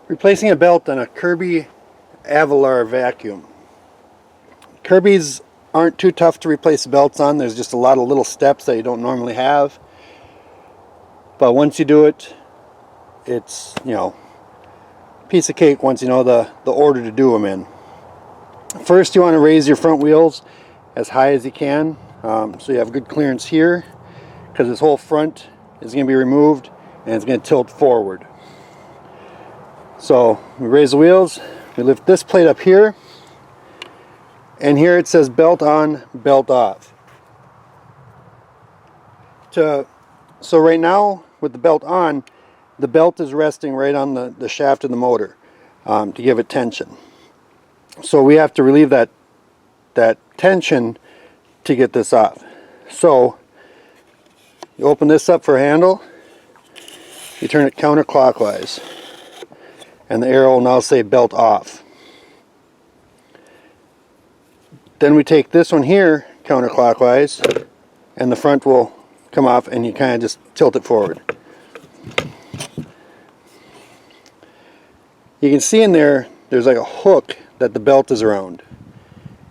Replacing a belt on a Kirby Avilar Vacuum. Kirby's aren't too tough to replace belts on. There's just a lot of little steps that you don't normally have. But once you do it, it's, you know, piece of cake once you know the order to do them in. First, you want to raise your front wheels as high as you can, so you have good clearance here, because this whole front is going to be removed and it's going to tilt forward. So we raise the wheels, we lift this plate up here, and here it says belt on, belt off. So right now with the belt on, the belt is resting right on the shaft of the motor to give it tension. So we have to relieve that tension to get this off. So you open this up for a handle, you turn it counterclockwise, and the arrow will now say belt off. Then we take this one here counterclockwise, and the front will come off, and you kind of just tilt it forward. You can see in there's like a hook that the belt is around,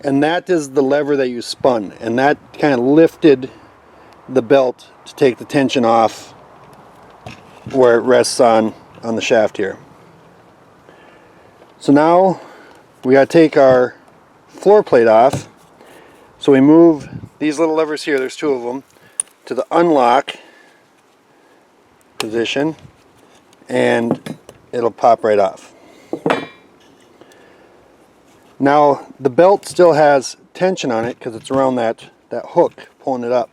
and that is the lever that you spun, and that kind of lifted the belt to take the tension off where it rests on the shaft here. So now we got to take our floor plate off. So we move these little levers here, there's two of them, to the unlock position, and it'll pop right off. Now the belt still has tension on it because it's around that hook pulling it up.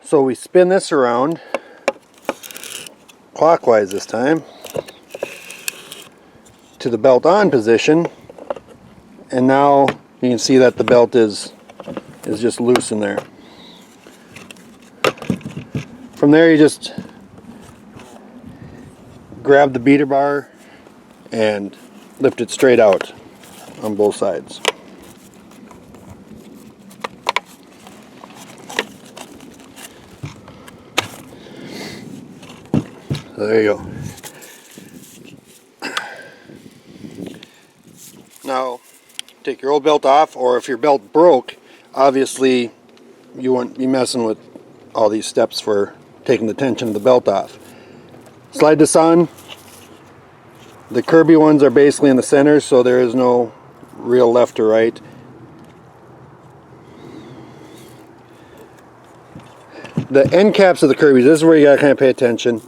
So we spin this around clockwise this time to the belt on position, and now you can see that the belt is just loose in there. From there you just grab the beater bar and lift it straight out on both sides. So there you go. Now take your old belt off, or if your belt broke, obviously you wouldn't be messing with all these steps for taking the tension of the belt off. Slide this on. The Kirby ones are basically in the center, so there is no real left or right. The end caps of the Kirbys, this is where you gotta kind of pay attention.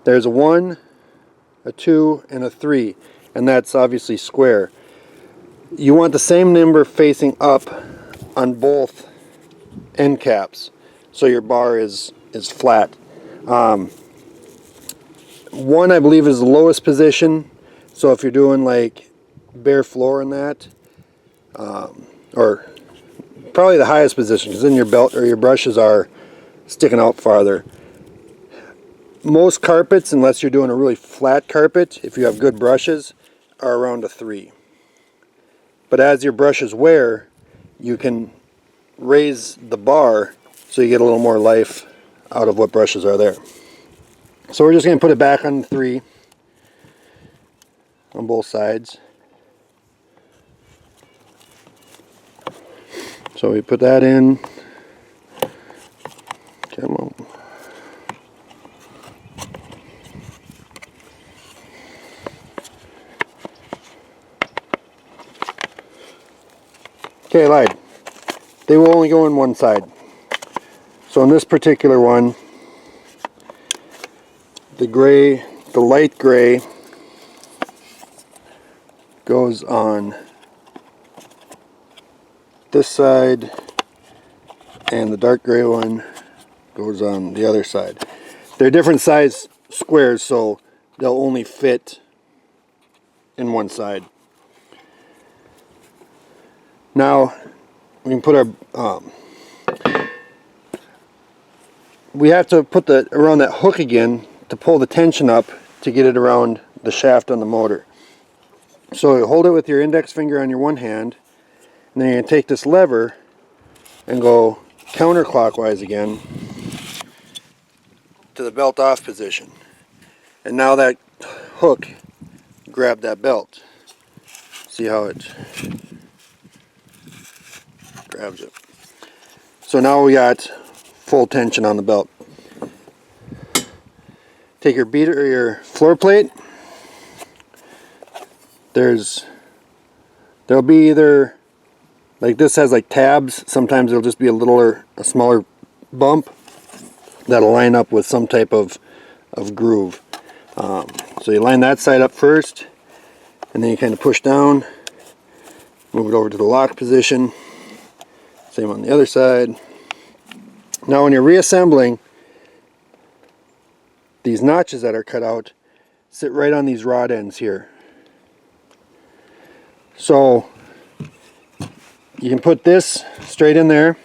There's a 1, a 2, and a 3, and that's obviously square. You want the same number facing up on both end caps, so your bar is flat. 1, I believe, is the lowest position, so if you're doing like bare floor in that, or probably the highest position, because then your belt or your brushes are sticking out farther. Most carpets, unless you're doing a really flat carpet, if you have good brushes, are around a 3. But as your brushes wear, you can raise the bar so you get a little more life out of what brushes are there. So we're just going to put it back on 3 on both sides. So we put that in. Come on. Okay, I lied. They will only go in one side. So in this particular one, the light gray goes on this side, and the dark gray one goes on the other side. They're different size squares, so they'll only fit in one side. Now we can put our we have to put around that hook again to pull the tension up to get it around the shaft on the motor. So you hold it with your index finger on your one hand, and then you're going to take this lever and go counterclockwise again to the belt off position. And now that hook grab that belt. See how it grabs it. So now we got full tension on the belt. Take your beater or your floor plate. There'll be either, like this has like tabs, sometimes it'll just be a smaller bump that'll line up with some type of groove. So you line that side up first, and then you kind of push down, move it over to the lock position. Same on the other side. Now when you're reassembling, these notches that are cut out sit right on these rod ends here. So you can put this straight in there.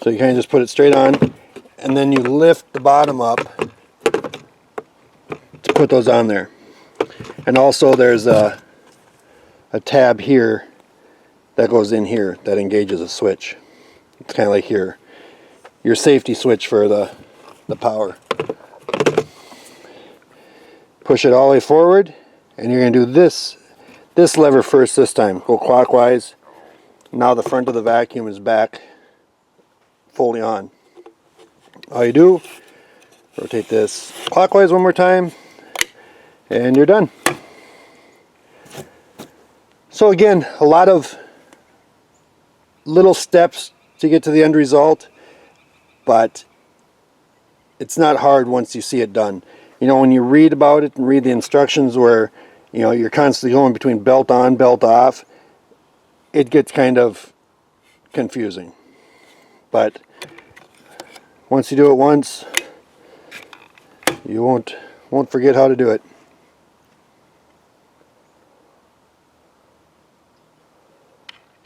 So you kind of just put it straight on, and then you lift the bottom up to put those on there. And also there's a tab here that goes in here that engages a switch. It's kind of like your safety switch for the power. Push it all the way forward, and you're going to do this lever first this time. Go clockwise. Now the front of the vacuum is back fully on. All you do, rotate this clockwise one more time, and you're done. So again, a lot of little steps to get to the end result, but it's not hard once you see it done. You know, when you read about it and read the instructions where, you know, you're constantly going between belt on, belt off, it gets kind of confusing. But once you do it once, you won't forget how to do it.